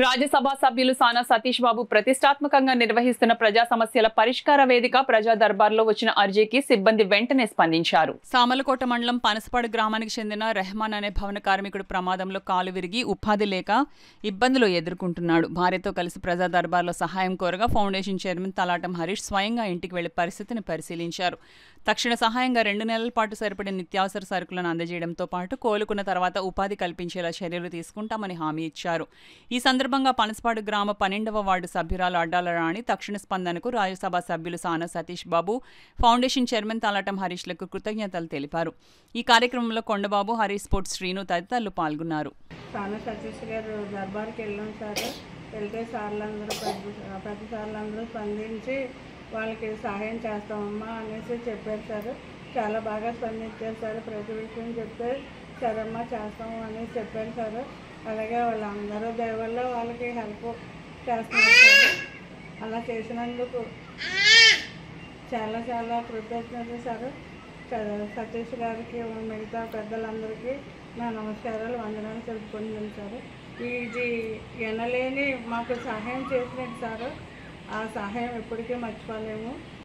రాజ్యసభ సభ్యులు సానా సతీష్ బాబు ప్రతిష్టాత్మకంగా నిర్వహిస్తున్న ప్రజా సమస్యల పరిష్కార వేదిక ప్రజా దర్బార్లో వచ్చిన అర్జీకి సిబ్బంది వెంటనే స్పందించారు. సామలకోట మండలం పనసపాడు గ్రామానికి చెందిన రెహమాన్ అనే భవన కార్మికుడు ప్రమాదంలో కాలు విరిగి ఉపాధి లేక ఇబ్బందులు ఎదుర్కొంటున్నాడు. భార్యతో కలిసి ప్రజా దర్బార్లో సహాయం కోరగా ఫౌండేషన్ చైర్మన్ తలాటం హరీష్ స్వయంగా ఇంటికి వెళ్లి పరిస్థితిని పరిశీలించారు. తక్షణ సహాయంగా 2 నెలల పాటు సరిపడే నిత్యావసర సరుకులను అందజేయడంతో పాటు కోలుకున్న తర్వాత ఉపాధి కల్పించేలా చర్యలు తీసుకుంటామని హామీ ఇచ్చారు. ఈ సందర్భంగా పనసపాడు గ్రామ 12వ వార్డు సభ్యురాలు అడ్డాల రాణి తక్షణ స్పందనకు రాజ్యసభ సభ్యులు సానా సతీష్ బాబు, ఫౌండేషన్ చైర్మన్ తలాటం హరీష్లకు కృతజ్ఞతలు తెలిపారు. ఈ కార్యక్రమంలో కొండబాబు, హరీష్ స్పోర్ట్స్ శ్రీను తదితరులు పాల్గొన్నారు. సానా సతీష్ గారు దర్బార్కి వెళ్ళాం సార్. వెళ్తే పెద్ద సార్లందరూ స్పందించి వాళ్ళకి సహాయం చేస్తామమ్మా అనేసి చెప్పారు సార్. చాలా బాగా స్పందించారు సార్. ప్రతి విషయం చెప్తే సరేమ్మా చేస్తాము అనేసి చెప్పారు సార్. అలాగే వాళ్ళందరూ దయవల్ల వాళ్ళకి హెల్ప్ చేస్తున్నారు సార్. అలా చేసినందుకు చాలా చాలా కృతజ్ఞతలు సార్. సతీష్ గారికి మిగతా పెద్దలందరికీ నా నమస్కారాలు, వందనాలు తెలుపుకుంటున్నాను సార్. ఇది ఎనలేని మాకు సహాయం చేసినట్టు సార్. ఆ సహాయం ఎప్పటికీ మర్చిపోలేము.